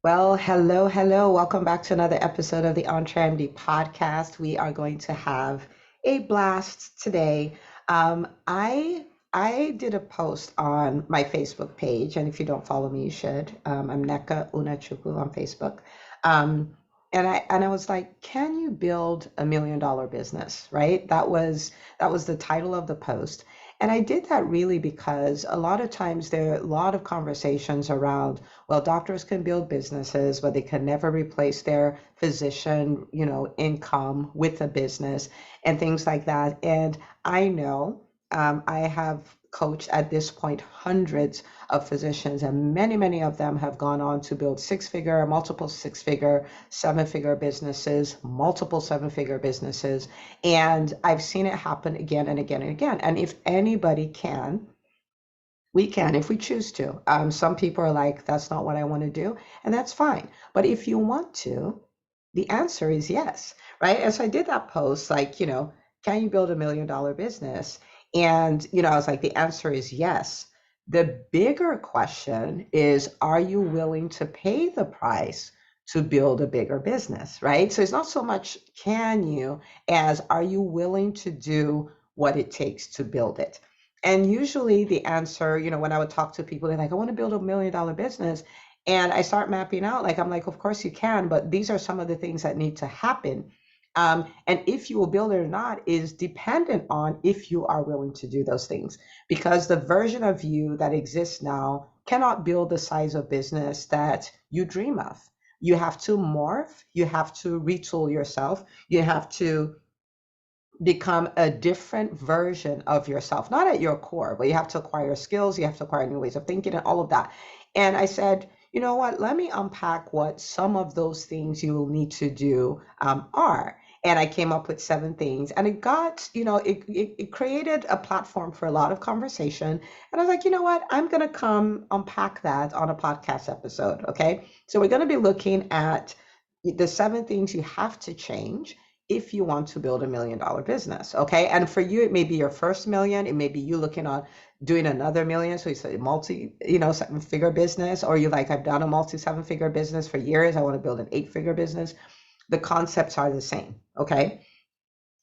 Well, hello, hello. Welcome back to another episode of the EntreMD podcast. We are going to have a blast today. I did a post on my Facebook page, and if you don't follow me, you should. I'm Neka Unachukwu on Facebook. Um, and I was like, can you build $1 million business? Right? That was the title of the post. And I did that really because a lot of times there are a lot of conversations around, well, doctors can build businesses, but they can never replace their physician, income with a business and things like that. And I know I have coached at this point hundreds of physicians, and many, many of them have gone on to build six-figure, multiple six-figure, seven-figure businesses, multiple seven-figure businesses. And I've seen it happen again and again and again. And if anybody can, we can if we choose to. Some people are like, that's not what I want to do, and that's fine. But if you want to, the answer is yes, right? And so I did that post, like, can you build $1 million business? And, I was like, the answer is yes. The bigger question is, are you willing to pay the price to build a bigger business, right? So it's not so much can you as are you willing to do what it takes to build it? And usually the answer, when I would talk to people, they're like, I want to build $1 million business. And I start mapping out, like, I'm like, of course you can, but these are some of the things that need to happen. And if you will build it or not is dependent on if you are willing to do those things. Because the version of you that exists now cannot build the size of business that you dream of. You have to morph, you have to retool yourself, you have to become a different version of yourself, not at your core, but you have to acquire skills, you have to acquire new ways of thinking and all of that. And I said, you know what, let me unpack what some of those things you will need to do are. And I came up with seven things, and it got, it created a platform for a lot of conversation. And I was like, you know what, I'm going to come unpack that on a podcast episode. Okay. So we're going to be looking at the seven things you have to change if you want to build $1 million business. Okay. And for you, it may be your first million. It may be you looking on doing another million. So it's a multi, seven figure business, or you like, I've done a multi seven figure business for years. I want to build an eight-figure business. The concepts are the same. Okay.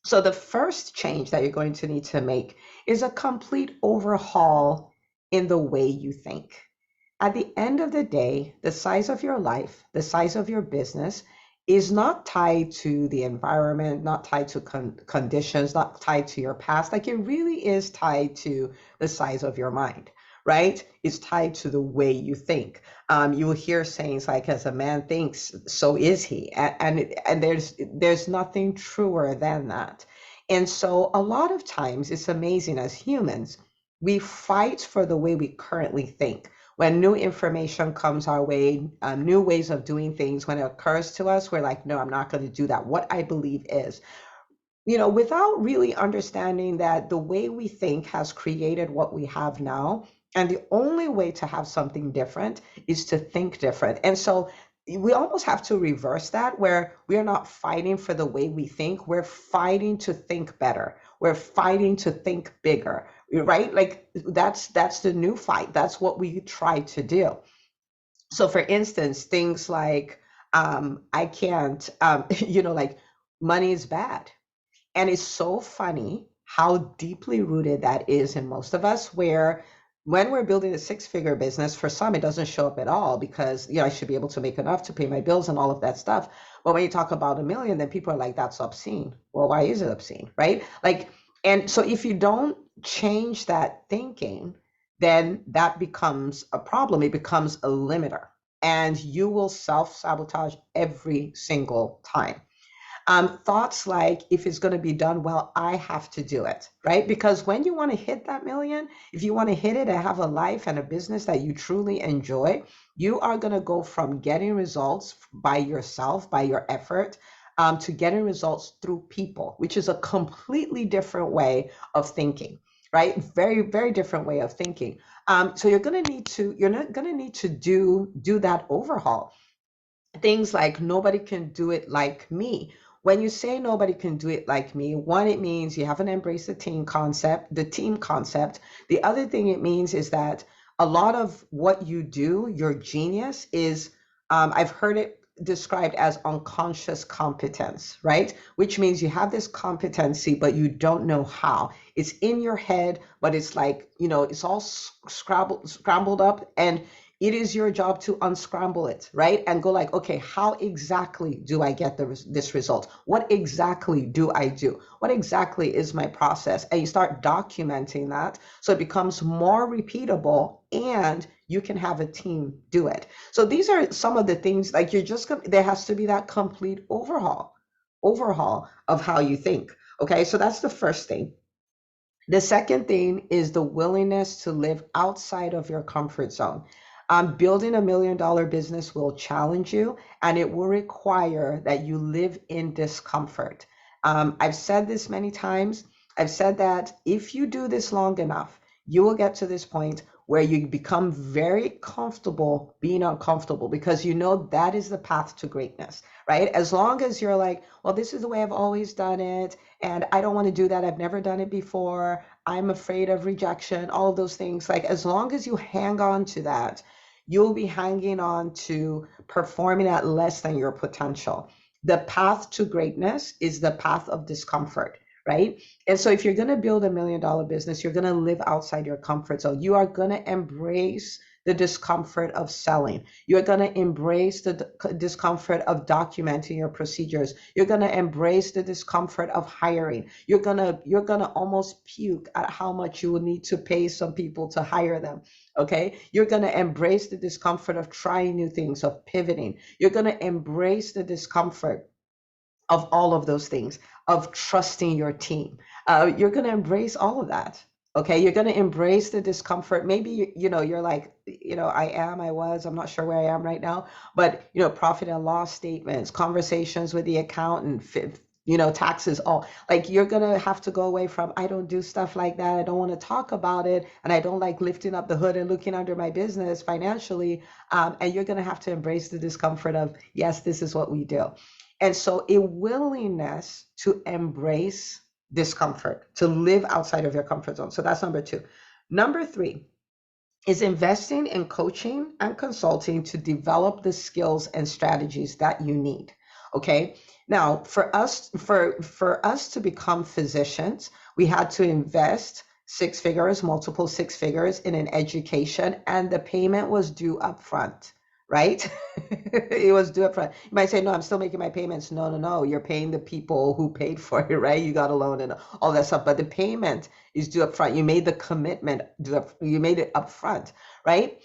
So the first change that you're going to need to make is a complete overhaul in the way you think. At the end of the day, the size of your life, the size of your business is not tied to the environment, not tied to conditions, not tied to your past. Like it really is tied to the size of your mind, right? It's tied to the way you think. You will hear sayings like, "As a man thinks, so is he," and there's nothing truer than that. And so, a lot of times, it's amazing as humans, we fight for the way we currently think when new information comes our way, new ways of doing things, when it occurs to us, we're like, no, I'm not going to do that. What I believe is, without really understanding that the way we think has created what we have now. And the only way to have something different is to think different. And so we almost have to reverse that, where we are not fighting for the way we think, we're fighting to think better. We're fighting to think bigger, right? Like that's the new fight. That's what we try to do. So for instance, things like I can't, like money is bad, and it's so funny how deeply rooted that is in most of us, where when we're building a six-figure business, for some, it doesn't show up at all because, I should be able to make enough to pay my bills and all of that stuff. But when you talk about 1 million, then people are like, that's obscene. Well, why is it obscene, right? Like, and so if you don't change that thinking, then that becomes a problem. It becomes a limiter, and you will self-sabotage every single time. Thoughts like, if it's going to be done well, I have to do it, right? Because when you want to hit that million, if you want to hit it and have a life and a business that you truly enjoy, you are going to go from getting results by yourself, by your effort, to getting results through people, which is a completely different way of thinking, right? Very, very different way of thinking. So you're not going to need to do that overhaul. Things like, nobody can do it like me. When you say nobody can do it like me, one, it means you haven't embraced the team concept. The other thing it means is that a lot of what you do, your genius is I've heard it described as unconscious competence, right? Which means you have this competency, but you don't know how. It's in your head, but it's like, it's all scrambled up, and it is your job to unscramble it, right? And go like, okay, how exactly do I get this result? What exactly do I do? What exactly is my process? And you start documenting that so it becomes more repeatable, and you can have a team do it. So these are some of the things, like there has to be that complete overhaul of how you think. Okay, so that's the first thing. The second thing is the willingness to live outside of your comfort zone. Building $1 million business will challenge you, and it will require that you live in discomfort. I've said this many times. I've said that if you do this long enough, you will get to this point where you become very comfortable being uncomfortable, because you know that is the path to greatness, right? As long as you're like, well, this is the way I've always done it, and I don't want to do that. I've never done it before. I'm afraid of rejection, all of those things. Like, as long as you hang on to that, you'll be hanging on to performing at less than your potential. The path to greatness is the path of discomfort, right? And so if you're going to build $1 million business, you're going to live outside your comfort zone. You are going to embrace the discomfort of selling. You're going to embrace the discomfort of documenting your procedures. You're going to embrace the discomfort of hiring. You're going to almost puke at how much you will need to pay some people to hire them. Okay? You're going to embrace the discomfort of trying new things, of pivoting. You're going to embrace the discomfort of all of those things, of trusting your team. You're going to embrace all of that. Okay, you're going to embrace the discomfort. Maybe you're like, I was, I'm not sure where I am right now, but profit and loss statements, conversations with the accountant, taxes, all, like, you're going to have to go away from, I don't do stuff like that, I don't want to talk about it, and I don't like lifting up the hood and looking under my business financially. And you're going to have to embrace the discomfort of, yes, this is what we do. And so a willingness to embrace discomfort, to live outside of your comfort zone. So that's number two. Number three is investing in coaching and consulting to develop the skills and strategies that you need. Okay. Now, for us to become physicians, we had to invest six figures, multiple six figures in an education, and the payment was due upfront, right? It was due upfront. You might say, no, I'm still making my payments. No, no, no. You're paying the people who paid for it, right? You got a loan and all that stuff, but the payment is due upfront. You made the commitment, you made it upfront, right?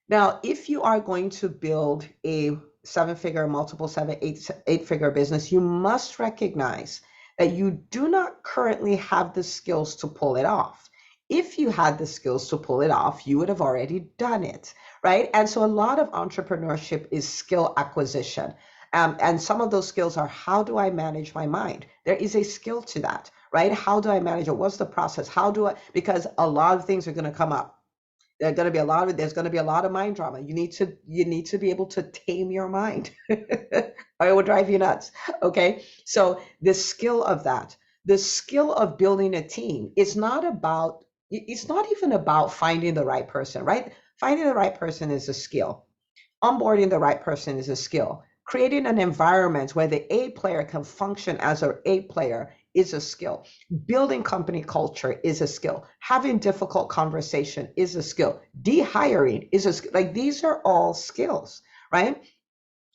Now, if you are going to build a seven-figure, multiple seven, eight-figure business, you must recognize that you do not currently have the skills to pull it off. If you had the skills to pull it off, you would have already done it, right? And so a lot of entrepreneurship is skill acquisition. And some of those skills are, how do I manage my mind? There is a skill to that, right? How do I manage it? What's the process? Because a lot of things are going to come up. There's going to be a lot of mind drama. You need to be able to tame your mind or it will drive you nuts. Okay. So the skill of that, the skill of building a team, it's not even about finding the right person, right? Finding the right person is a skill. Onboarding the right person is a skill. Creating an environment where the A player can function as an A player is a skill. Building company culture is a skill. Having difficult conversation is a skill. De-hiring is a skill. Like, these are all skills, right?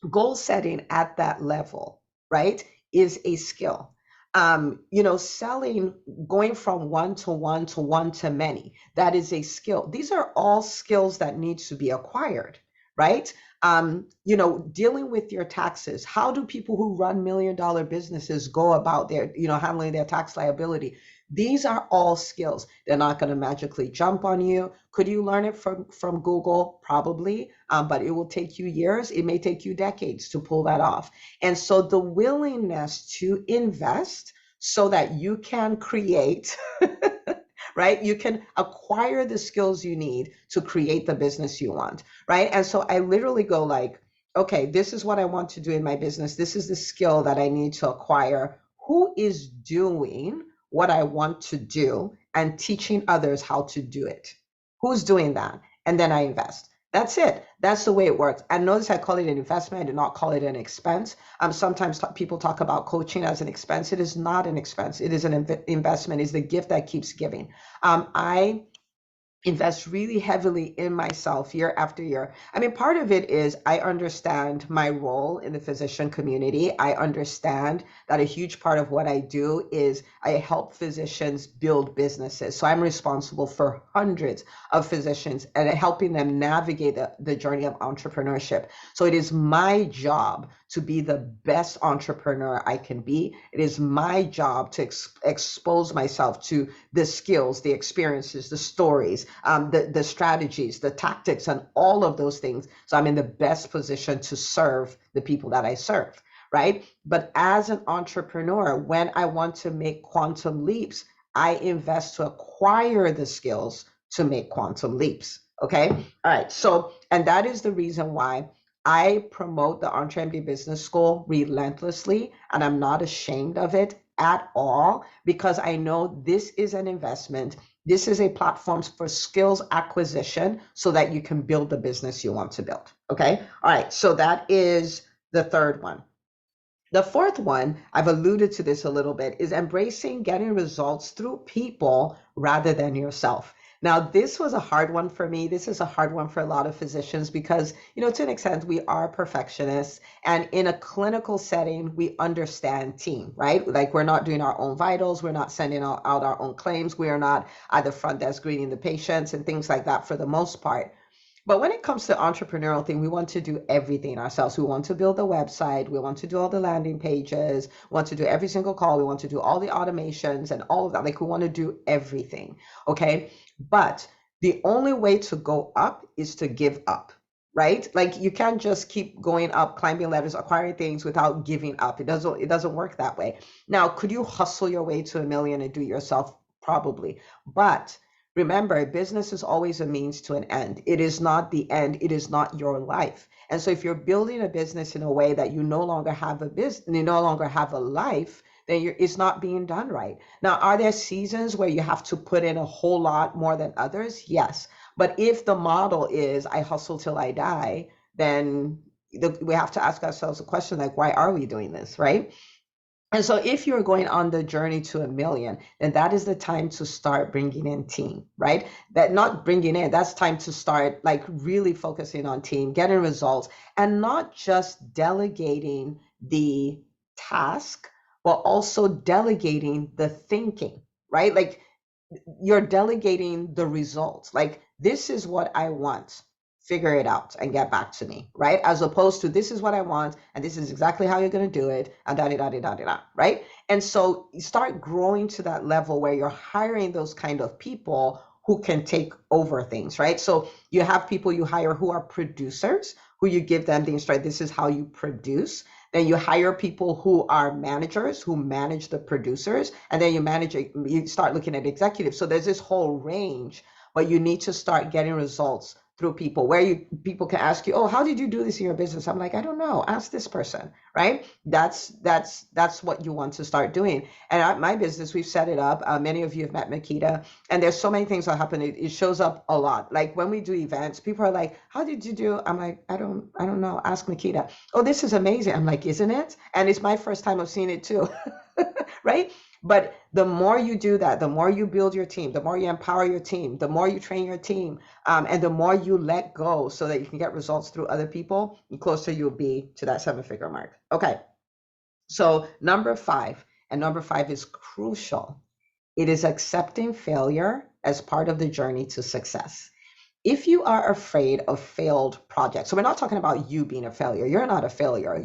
Goal setting at that level, right, is a skill. Selling, going from one to one to one to many, that is a skill. These are all skills that need to be acquired, right? Dealing with your taxes. How do people who run $1 million businesses go about their, handling their tax liability? These are all skills. They're not going to magically jump on you. Could you learn it from Google? Probably, but it will take you years. It may take you decades to pull that off. And so the willingness to invest so that you can create, right? You can acquire the skills you need to create the business you want, right? And so I literally go like, okay, this is what I want to do in my business. This is the skill that I need to acquire. Who is doing what I want to do and teaching others how to do it? Who's doing that? And then I invest. That's it. That's the way it works. And notice I call it an investment. I do not call it an expense. Sometimes people talk about coaching as an expense. It is not an expense. It is an investment. It's the gift that keeps giving. I invest really heavily in myself year after year. I mean, part of it is I understand my role in the physician community. I understand that a huge part of what I do is I help physicians build businesses. So I'm responsible for hundreds of physicians and helping them navigate the journey of entrepreneurship. So it is my job to be the best entrepreneur I can be. It is my job to expose myself to the skills, the experiences, the stories, the strategies, the tactics, and all of those things. So I'm in the best position to serve the people that I serve, right? But as an entrepreneur, when I want to make quantum leaps, I invest to acquire the skills to make quantum leaps. Okay. All right. So, and that is the reason why I promote the EntreMD Business School relentlessly, and I'm not ashamed of it at all because I know this is an investment. This is a platform for skills acquisition so that you can build the business you want to build. Okay. All right. So that is the third one. The fourth one, I've alluded to this a little bit, is embracing getting results through people rather than yourself. Now, this was a hard one for me. This is a hard one for a lot of physicians because, to an extent, we are perfectionists. And in a clinical setting, we understand team, right? Like we're not doing our own vitals. We're not sending out our own claims. We are not at the front desk greeting the patients and things like that for the most part. But when it comes to entrepreneurial thing, we want to do everything ourselves. We want to build a website. We want to do all the landing pages. We want to do every single call. We want to do all the automations and all of that. Like we want to do everything. Okay. But the only way to go up is to give up, right? Like you can't just keep going up, climbing ladders, acquiring things without giving up. It doesn't work that way. Now, could you hustle your way to a million and do it yourself? Probably. But remember, business is always a means to an end. It is not the end. It is not your life. And so if you're building a business in a way that you no longer have a business, you no longer have a life, then it's not being done right. Now, are there seasons where you have to put in a whole lot more than others? Yes. But if the model is I hustle till I die, then we have to ask ourselves a question like, why are we doing this, right? And so if you're going on the journey to a million, then that is the time to start bringing in team, right? That not bringing in, that's time to start like really focusing on team, getting results, and not just delegating the task, but also delegating the thinking, right? Like you're delegating the results. Like, this is what I want. Figure it out and get back to me, right? As opposed to this is what I want and this is exactly how you're going to do it, and da da da da da da, right? And so you start growing to that level where you're hiring those kind of people who can take over things, right? So you have people you hire who are producers, who you give them the instruction, this is how you produce. Then you hire people who are managers who manage the producers, and then you start looking at executives. So there's this whole range, but you need to start getting results through people where people can ask you, oh, how did you do this in your business? I'm like, I don't know. Ask this person, right? That's what you want to start doing. And at my business, we've set it up. Many of you have met Makita, and there's so many things that happen. It shows up a lot. Like when we do events, people are like, how did you do? I'm like, I don't know. Ask Makita. Oh, this is amazing. I'm like, isn't it? And it's my first time of seeing it too, right? But the more you do that, the more you build your team, the more you empower your team, the more you train your team, and the more you let go so that you can get results through other people, the closer you'll be to that 7-figure mark. Okay. So number five is crucial. It is accepting failure as part of the journey to success. If you are afraid of failed projects, so we're not talking about you being a failure. You're not a failure.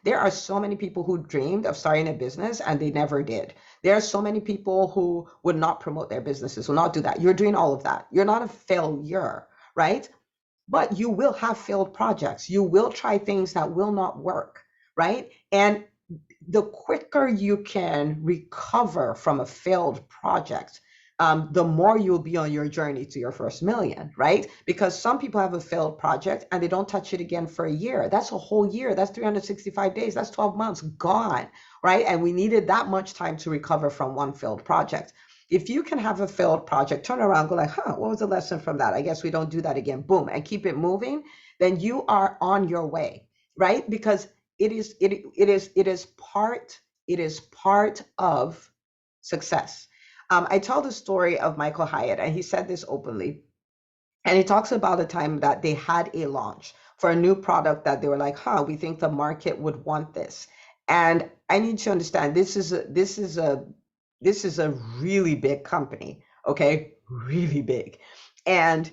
There are so many people who dreamed of starting a business and they never did. There are so many people who would not promote their businesses, will not do that. You're doing all of that. You're not a failure, right? But you will have failed projects. You will try things that will not work, right? And the quicker you can recover from a failed project, the more you'll be on your journey to your first million, right? Because some people have a failed project and they don't touch it again for a year. That's a whole year. That's 365 days. That's 12 months gone, right? And we needed that much time to recover from one failed project. If you can have a failed project, turn around, go like, huh, what was the lesson from that? I guess we don't do that again. Boom, and keep it moving, then you are on your way, right? Because it is part of success. I tell the story of Michael Hyatt, and he said this openly. And he talks about a time that they had a launch for a new product that they were like, huh, we think the market would want this. And I need to understand this is a really big company, okay? Really big. And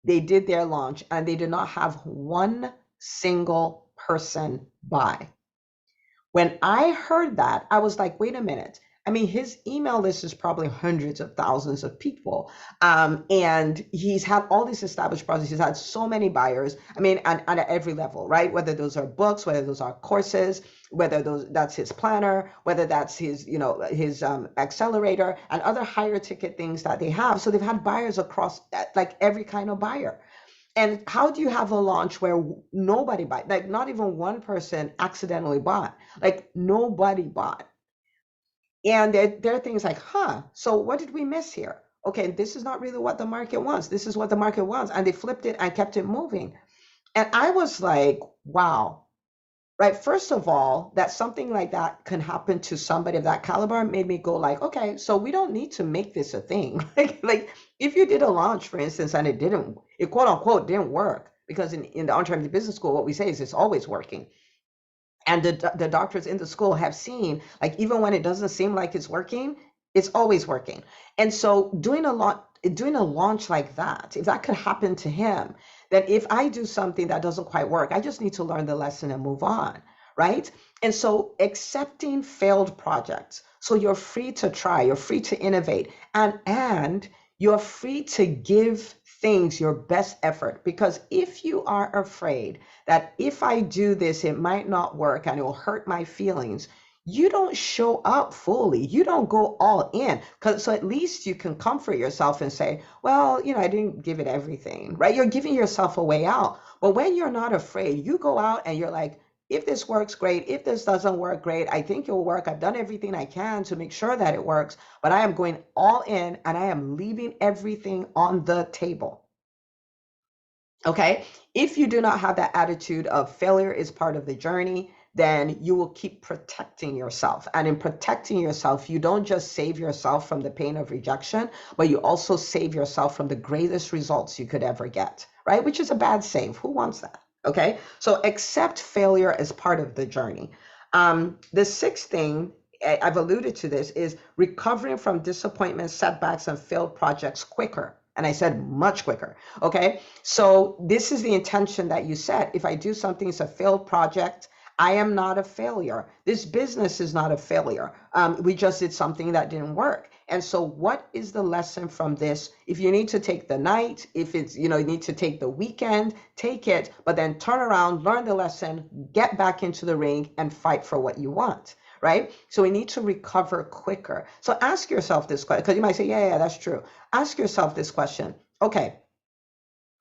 they did their launch and they did not have one single person buy. When I heard that, I was like, wait a minute. I mean, his email list is probably hundreds of thousands of people. And he's had all these established products. He's had so many buyers. I mean, and at every level, right? Whether those are books, whether those are courses, whether that's his planner, whether that's his, his accelerator and other higher ticket things that they have. So they've had buyers across like every kind of buyer. And how do you have a launch where nobody bought, like not even one person accidentally bought, like nobody bought? And there are things like, huh, so what did we miss here? Okay, this is not really what the market wants. This is what the market wants. And they flipped it and kept it moving. And I was like, wow, right? First of all, that something like that can happen to somebody of that caliber made me go like, okay, so we don't need to make this a thing. Like if you did a launch, for instance, and it quote unquote didn't work, because in the On-Trend Business School, what we say is it's always working. And the doctors in the school have seen, like, even when it doesn't seem like it's working, it's always working. And so doing a launch like that, if that could happen to him, then if I do something that doesn't quite work, I just need to learn the lesson and move on, right? And so accepting failed projects. So you're free to try, you're free to innovate, and you're free to give things your best effort. Because if you are afraid that if I do this, it might not work and it will hurt my feelings, you don't show up fully. You don't go all in. So at least you can comfort yourself and say, well, I didn't give it everything, right? You're giving yourself a way out. But when you're not afraid, you go out and you're like, if this works, great. If this doesn't work, great. I think it'll work. I've done everything I can to make sure that it works, but I am going all in and I am leaving everything on the table. Okay. If you do not have that attitude of failure is part of the journey, then you will keep protecting yourself. And in protecting yourself, you don't just save yourself from the pain of rejection, but you also save yourself from the greatest results you could ever get, right? Which is a bad save. Who wants that? Okay. So accept failure as part of the journey. The sixth thing, I've alluded to this, is recovering from disappointments, setbacks, and failed projects quicker. And I said much quicker. Okay. So this is the intention that you set. If I do something, it's a failed project. I am not a failure. This business is not a failure. We just did something that didn't work. And so what is the lesson from this? If you need to take the night, if it's, you need to take the weekend, take it, but then turn around, learn the lesson, get back into the ring and fight for what you want. Right? So we need to recover quicker. So ask yourself this question, because you might say, yeah, that's true. Ask yourself this question. Okay,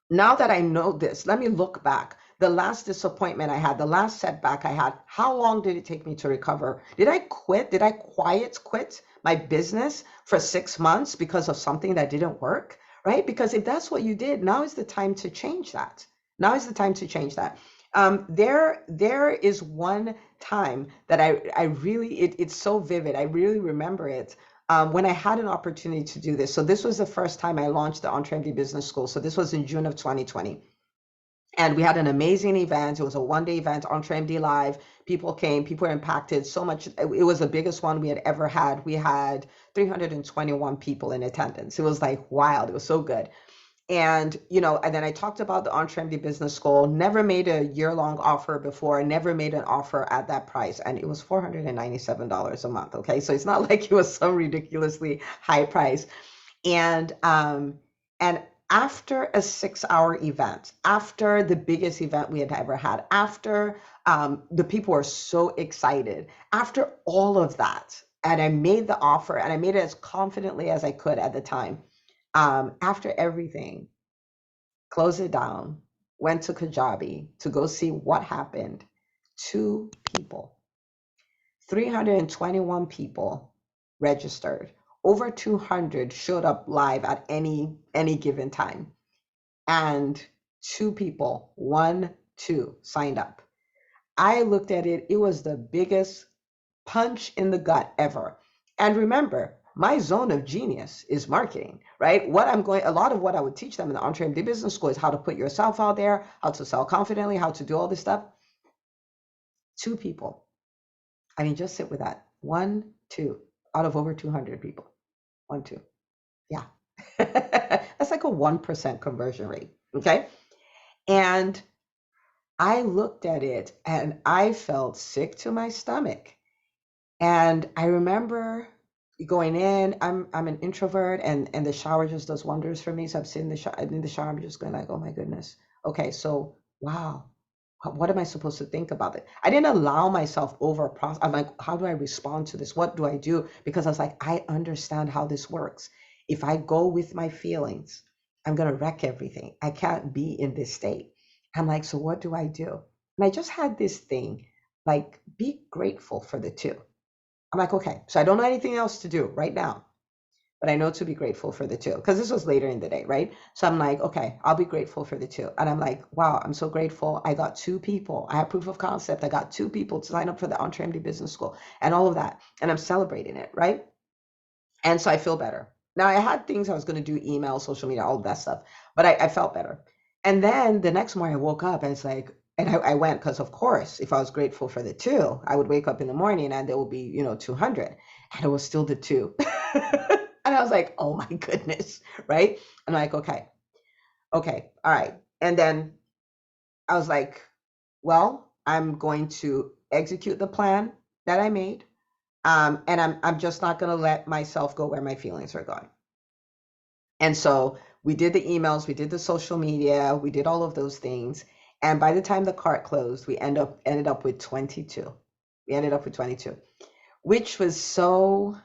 now that I know this, let me look back. The last disappointment I had, the last setback I had, how long did it take me to recover? Did I quit? Did I quit my business for 6 months because of something that didn't work? Right? Because if that's what you did, now is the time to change that. Now is the time to change that. There is one time that I really, it's so vivid. I really remember it. When I had an opportunity to do this. So this was the first time I launched the EntreMD Business School. So this was in June of 2020. And we had an amazing event. It was a one-day event, EntreMD Live. People came, people were impacted so much. It was the biggest one we had ever had. We had 321 people in attendance. It was like wild. It was so good. And, and then I talked about the EntreMD Business School, never made a year-long offer before, never made an offer at that price. And it was $497 a month. Okay. So it's not like it was some ridiculously high price. And after a 6-hour event, after the biggest event we had ever had, after the people were so excited, after all of that, and I made the offer and I made it as confidently as I could at the time. After everything, closed it down, went to Kajabi to go see what happened. 2 people, 321 people registered. over 200 showed up live at any given time, and two people, one, two, signed up. I looked at it, it was the biggest punch in the gut ever. And remember, my zone of genius is marketing, right? A lot of what I would teach them in the EntreMD Business School is how to put yourself out there, how to sell confidently, how to do all this stuff. Two people. I mean, just sit with that. One, two, out of over 200 people. One, two. Yeah. That's like a 1% conversion rate. Okay. And I looked at it and I felt sick to my stomach. And I remember going in. I'm an introvert, and the shower just does wonders for me. So I'm sitting in the shower. I'm just going like, oh my goodness. Okay, so wow, what am I supposed to think about it? I didn't allow myself over process. I'm like, how do I respond to this? What do I do? Because I was like, I understand how this works. If I go with my feelings, I'm gonna wreck everything. I can't be in this state. I'm like, so what do I do? And I just had this thing, like, be grateful for the two. I'm like, okay, so I don't know anything else to do right now, but I know to be grateful for the two because this was later in the day, right? So I'm like, okay, I'll be grateful for the two. And I'm like, wow, I'm so grateful. I got two people. I have proof of concept. I got two people to sign up for the EntreMD Business School and all of that. And I'm celebrating it, right? And so I feel better. Now I had things I was going to do, email, social media, all of that stuff, but I felt better. And then the next morning I woke up and it's like, and I went because of course, if I was grateful for the two, I would wake up in the morning and there would be, 200 and it was still the two. And I was like, oh my goodness, right? I'm like, okay, all right. And then I was like, well, I'm going to execute the plan that I made. And I'm just not going to let myself go where my feelings are going. And so we did the emails, we did the social media, we did all of those things. And by the time the cart closed, we ended up with 22. We ended up with 22, which was so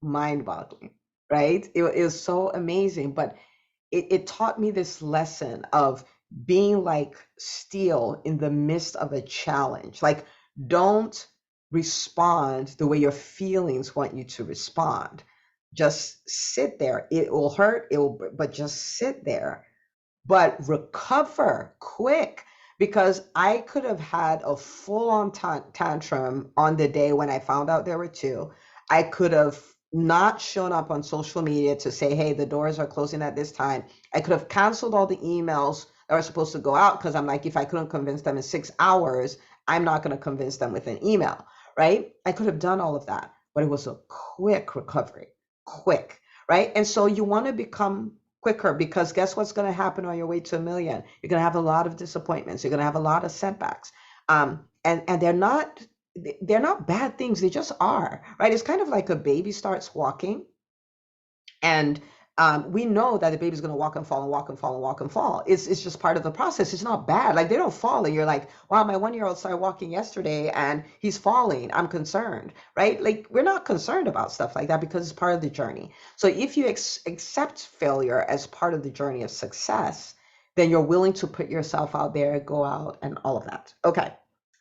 mind-boggling, right? It was so amazing, but it taught me this lesson of being like steel in the midst of a challenge. Like, don't respond the way your feelings want you to respond. Just sit there. It will hurt, but just sit there. But recover quick, because I could have had a full-on tantrum on the day when I found out there were two. I could have not shown up on social media to say, hey, the doors are closing at this time. I could have canceled all the emails that were supposed to go out because I'm like, if I couldn't convince them in 6 hours, I'm not going to convince them with an email, right? I could have done all of that, but it was a quick recovery, quick, right? And so you want to become quicker, because guess what's going to happen on your way to a million? You're going to have a lot of disappointments. You're going to have a lot of setbacks. And they're not bad things. They just are, right? It's kind of like a baby starts walking, and we know that the baby's going to walk and fall and walk and fall and walk and fall. It's just part of the process. It's not bad. Like, they don't fall and you're like, wow, my 1-year-old started walking yesterday and he's falling, I'm concerned, right? Like, we're not concerned about stuff like that because it's part of the journey. So if you accept failure as part of the journey of success, then you're willing to put yourself out there, go out, and all of that. Okay.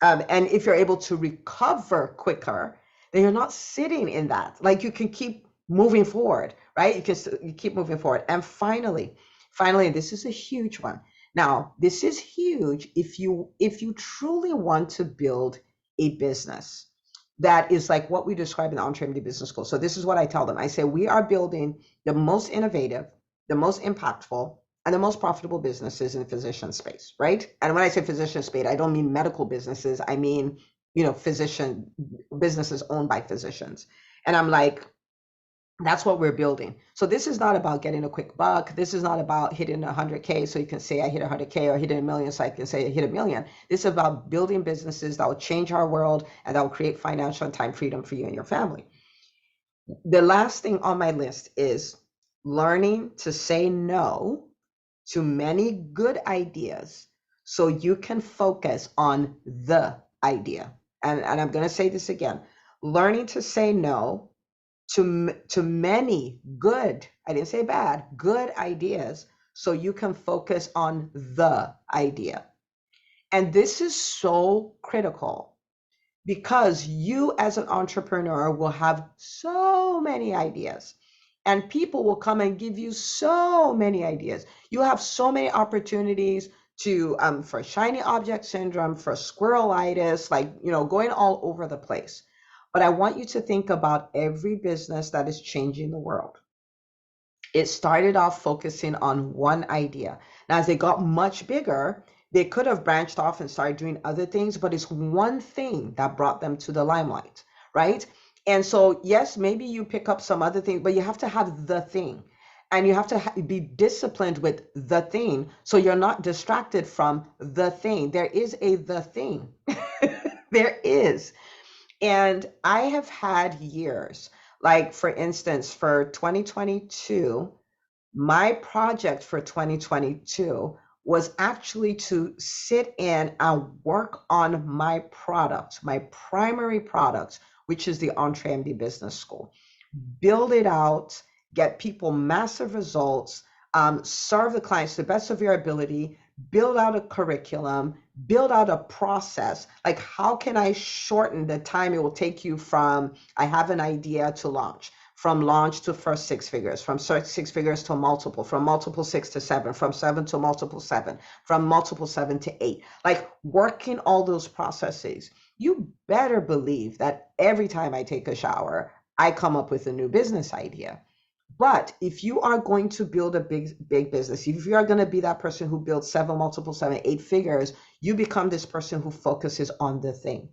And if you're able to recover quicker, then you're not sitting in that. Like, you can keep moving forward, right? You keep moving forward. And finally, this is a huge one. Now, this is huge if you truly want to build a business that is like what we describe in the EntreMD Business School. So this is what I tell them. I say, we are building the most innovative, the most impactful, and the most profitable businesses in the physician space, right? And when I say physician space, I don't mean medical businesses. I mean, physician businesses owned by physicians. And I'm like, that's what we're building. So this is not about getting a quick buck. This is not about hitting 100K so you can say I hit 100K, or hitting a million so I can say I hit a million. This is about building businesses that will change our world and that will create financial and time freedom for you and your family. The last thing on my list is learning to say no to many good ideas so you can focus on the idea. And I'm going to say this again, learning to say no to many good, I didn't say bad, good ideas so you can focus on the idea. And this is so critical because you as an entrepreneur will have so many ideas. And people will come and give you so many ideas. You have so many opportunities to for shiny object syndrome, for squirrelitis, like going all over the place. But I want you to think about every business that is changing the world. It started off focusing on one idea. Now, as they got much bigger, they could have branched off and started doing other things, but it's one thing that brought them to the limelight, right? And so, yes, maybe you pick up some other things, but you have to have the thing. And you have to be disciplined with the thing so you're not distracted from the thing. There is a the thing. There is. And I have had years, like for instance, for 2022, my project for 2022 was actually to sit in and work on my product, my primary product, which is the EntreMD Business School. Build it out, get people massive results, serve the clients to the best of your ability, build out a curriculum, build out a process. Like, how can I shorten the time it will take you from I have an idea to launch? From launch to first six figures, from six figures to multiple, from multiple six to seven, from seven to multiple seven, from multiple seven to eight. Like, working all those processes. You better believe that every time I take a shower, I come up with a new business idea. But if you are going to build a big business, if you are going to be that person who builds seven, multiple seven, eight figures, you become this person who focuses on the thing.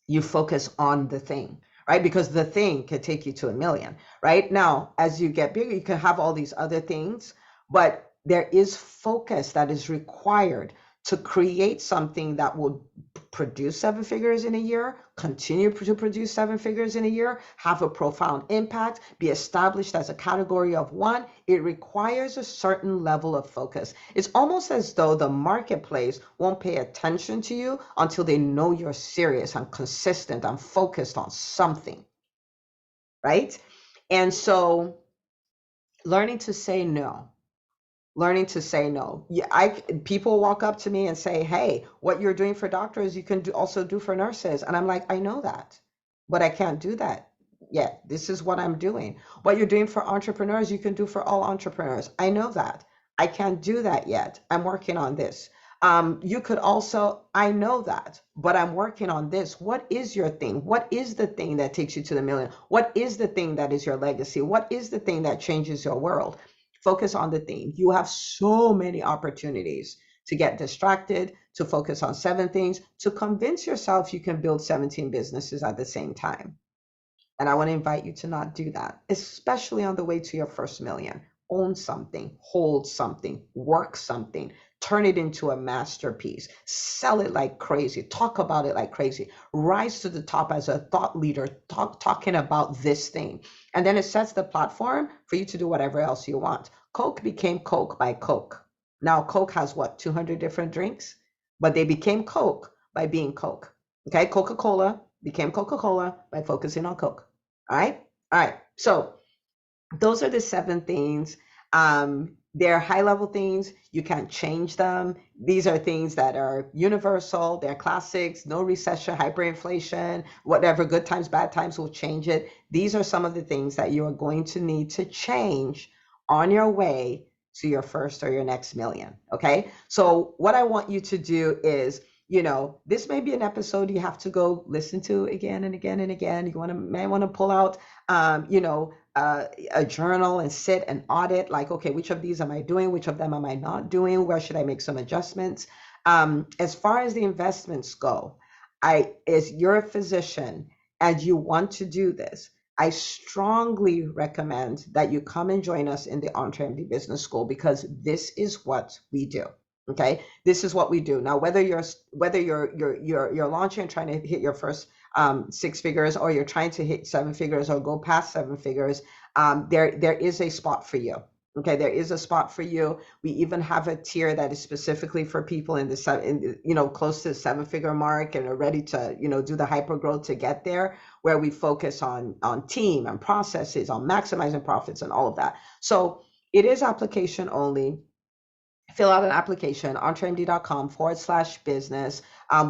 You focus on the thing, right? Because the thing can take you to a million, right? Now, as you get bigger, you can have all these other things, but there is focus that is required to create something that will produce seven figures in a year, continue to produce seven figures in a year, have a profound impact, be established as a category of one. It requires a certain level of focus. It's almost as though the marketplace won't pay attention to you until they know you're serious and consistent and focused on something, right? And so learning to say no, learning to say no. Yeah, people walk up to me and say, "Hey, what you're doing for doctors, you can also do for nurses." And I'm like, "I know that, but I can't do that yet. This is what I'm doing. What you're doing for entrepreneurs, you can do for all entrepreneurs. I know that. I can't do that yet. I'm working on this. You could also, I know that, but I'm working on this. What is your thing? What is the thing that takes you to the million? What is the thing that is your legacy? What is the thing that changes your world? Focus on the thing. You have so many opportunities to get distracted, to focus on seven things, to convince yourself you can build 17 businesses at the same time. And I want to invite you to not do that, especially on the way to your first million. Own something, hold something, work something, turn it into a masterpiece, sell it like crazy, talk about it like crazy, rise to the top as a thought leader, talking about this thing. And then it sets the platform for you to do whatever else you want. Coke became Coke by Coke. Now Coke has what, 200 different drinks? But they became Coke by being Coke. Okay, Coca-Cola became Coca-Cola by focusing on Coke. All right. All right. So those are the seven things. They're high level things. You can't change them. These are things that are universal. They're classics. No recession, hyperinflation, whatever, good times, bad times will change it. These are some of the things that you are going to need to change on your way to your first or your next million. Okay. So what I want you to do is, this may be an episode you have to go listen to again and again and again. You may want to pull out, a journal and sit and audit, like, okay, which of these am I doing? Which of them am I not doing? Where should I make some adjustments? As far as the investments go, as you're a physician and you want to do this, I strongly recommend that you come and join us in the EntreMD Business School, because this is what we do. Okay, this is what we do. Now, whether you're launching and trying to hit your first six figures, or you're trying to hit seven figures or go past seven figures, there is a spot for you. Okay, there is a spot for you. We even have a tier that is specifically for people in the close to the seven figure mark and are ready to do the hyper growth to get there, where we focus on team and processes, on maximizing profits and all of that. So it is application only. fill out an application, entremd.com/business.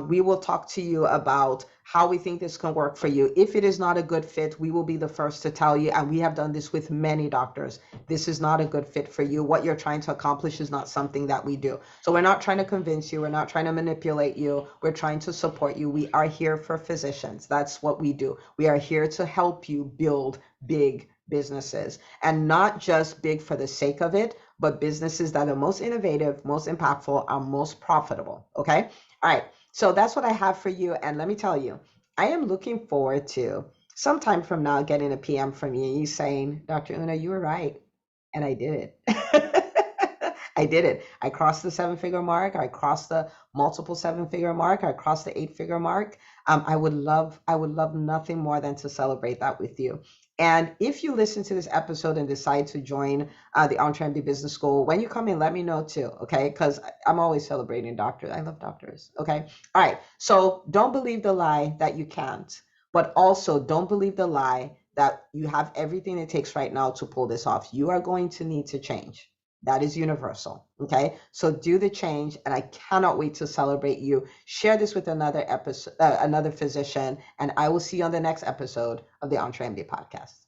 We will talk to you about how we think this can work for you. If it is not a good fit, we will be the first to tell you. And we have done this with many doctors. This is not a good fit for you. What you're trying to accomplish is not something that we do. So we're not trying to convince you. We're not trying to manipulate you. We're trying to support you. We are here for physicians. That's what we do. We are here to help you build big businesses, and not just big for the sake of it, but businesses that are most innovative, most impactful, are most profitable. Okay. All right. So that's what I have for you. And let me tell you, I am looking forward to sometime from now getting a PM from you saying, Dr. Una, you were right. And I did it. I did it. I crossed the 7-figure mark. I crossed the multiple 7-figure mark. I crossed the 8-figure mark. I would love nothing more than to celebrate that with you. And if you listen to this episode and decide to join the EntreMD Business School, when you come in, let me know too, okay? Because I'm always celebrating doctors. I love doctors, okay? All right. So don't believe the lie that you can't, but also don't believe the lie that you have everything it takes right now to pull this off. You are going to need to change. That is universal. Okay. So do the change. And I cannot wait to celebrate you. Share this with another physician. And I will see you on the next episode of the EntreMD podcast.